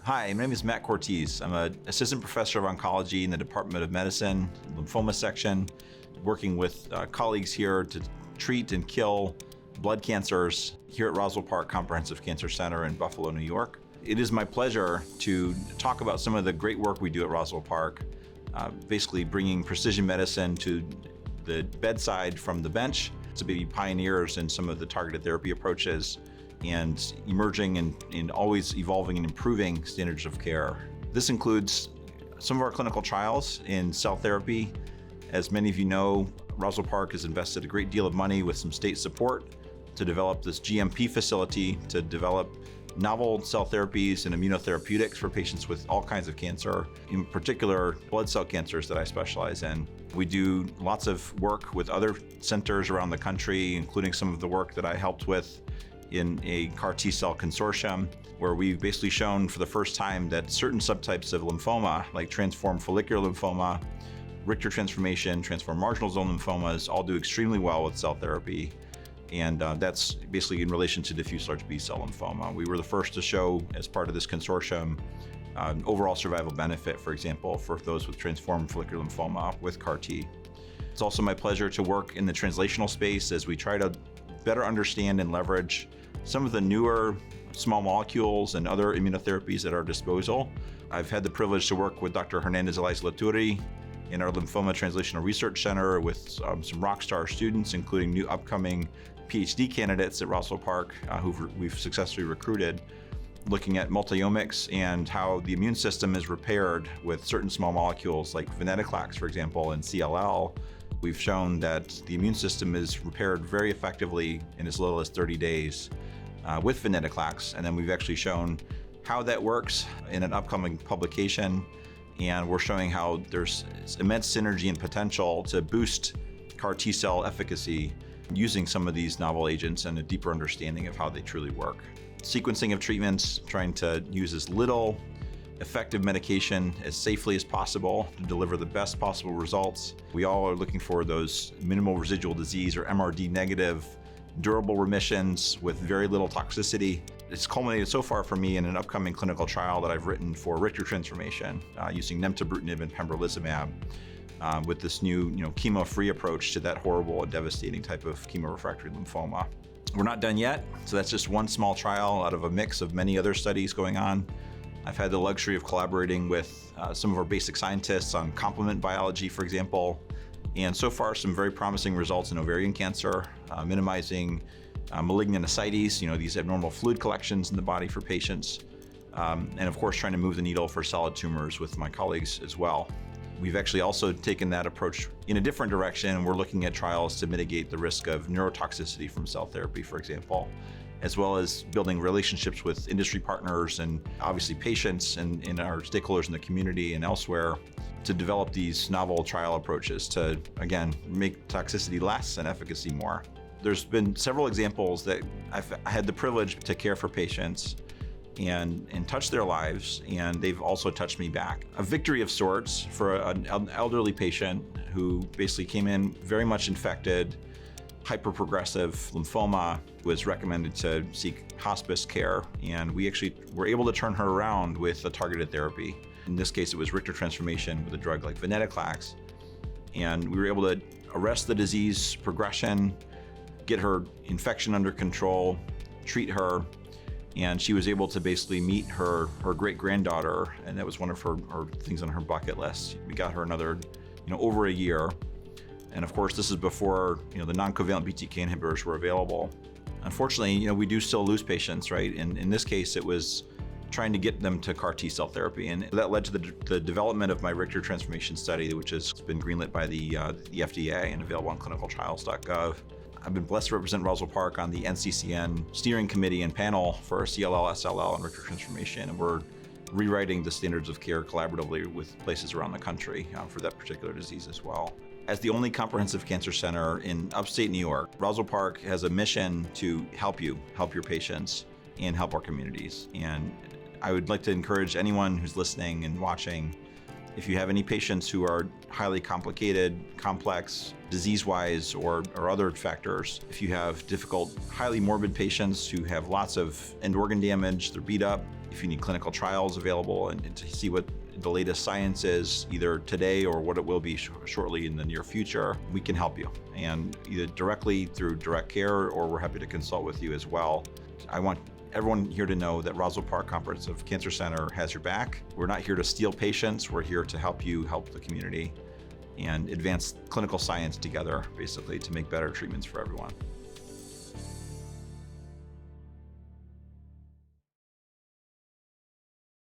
Hi, my name is Matt Cortese. I'm an assistant professor of oncology in the Department of Medicine, Lymphoma section, working with colleagues here to treat and kill blood cancers here at Roswell Park Comprehensive Cancer Center in Buffalo, New York. It is my pleasure to talk about some of the great work we do at Roswell Park, basically bringing precision medicine to the bedside from the bench to be pioneers in some of the targeted therapy approaches and emerging and always evolving and improving standards of care. This includes some of our clinical trials in cell therapy. As many of you know, Roswell Park has invested a great deal of money with some state support to develop this GMP facility to develop novel cell therapies and immunotherapeutics for patients with all kinds of cancer, in particular blood cell cancers that I specialize in. We do lots of work with other centers around the country, including some of the work that I helped with in a CAR T-cell consortium, where we've basically shown for the first time that certain subtypes of lymphoma, like transformed follicular lymphoma, Richter transformation, transformed marginal zone lymphomas, all do extremely well with cell therapy. And that's basically in relation to diffuse large B-cell lymphoma. We were the first to show, as part of this consortium, overall survival benefit, for example, for those with transformed follicular lymphoma with CAR T. It's also my pleasure to work in the translational space as we try to better understand and leverage some of the newer small molecules and other immunotherapies at our disposal. I've had the privilege to work with Dr. Hernandez Laturi in our Lymphoma Translational Research Center with some rock star students, including new upcoming PhD candidates at Roswell Park who we've successfully recruited, looking at multiomics and how the immune system is repaired with certain small molecules like venetoclax, for example, and CLL. We've shown that the immune system is repaired very effectively in as little as 30 days with venetoclax. And then we've actually shown how that works in an upcoming publication. And we're showing how there's immense synergy and potential to boost CAR T-cell efficacy using some of these novel agents and a deeper understanding of how they truly work. Sequencing of treatments, trying to use as little effective medication as safely as possible to deliver the best possible results. We all are looking for those minimal residual disease or MRD negative, durable remissions with very little toxicity. It's culminated so far for me in an upcoming clinical trial that I've written for Richter transformation using nemtabrutinib and pembrolizumab with this new chemo-free approach to that horrible and devastating type of chemo-refractory lymphoma. We're not done yet, so that's just one small trial out of a mix of many other studies going on. I've had the luxury of collaborating with some of our basic scientists on complement biology, for example, and so far some very promising results in ovarian cancer, minimizing malignant ascites, these abnormal fluid collections in the body for patients, and of course trying to move the needle for solid tumors with my colleagues as well. We've actually also taken that approach in a different direction. We're looking at trials to mitigate the risk of neurotoxicity from cell therapy, for example, as well as building relationships with industry partners and obviously patients and our stakeholders in the community and elsewhere to develop these novel trial approaches to, again, make toxicity less and efficacy more. There's been several examples that I've had the privilege to care for patients and touch their lives, and they've also touched me back. A victory of sorts for an elderly patient who basically came in very much infected, hyperprogressive lymphoma, was recommended to seek hospice care, and we actually were able to turn her around with a targeted therapy. In this case, it was Richter transformation with a drug like venetoclax, and we were able to arrest the disease progression, get her infection under control, treat her, and she was able to basically meet her great-granddaughter, and that was one of her things on her bucket list. We got her another, over a year. And of course, this is before, the non-covalent BTK inhibitors were available. Unfortunately, we do still lose patients, right? And in this case, it was trying to get them to CAR T-cell therapy. And that led to the development of my Richter transformation study, which has been greenlit by the FDA and available on clinicaltrials.gov. I've been blessed to represent Roswell Park on the NCCN steering committee and panel for CLL, SLL, and Richter transformation, and we're rewriting the standards of care collaboratively with places around the country for that particular disease as well. As the only comprehensive cancer center in upstate New York, Roswell Park has a mission to help your patients, and help our communities. And I would like to encourage anyone who's listening and watching, if you have any patients who are highly complicated, complex, disease-wise or other factors, if you have difficult, highly morbid patients who have lots of end organ damage, they're beat up, If you need clinical trials available and to see what the latest science is, either today or what it will be shortly in the near future, we can help you. And either directly through direct care, or we're happy to consult with you as well. I want everyone here to know that Roswell Park Comprehensive Cancer Center has your back. We're not here to steal patients. We're here to help you help the community and advance clinical science together, basically, to make better treatments for everyone.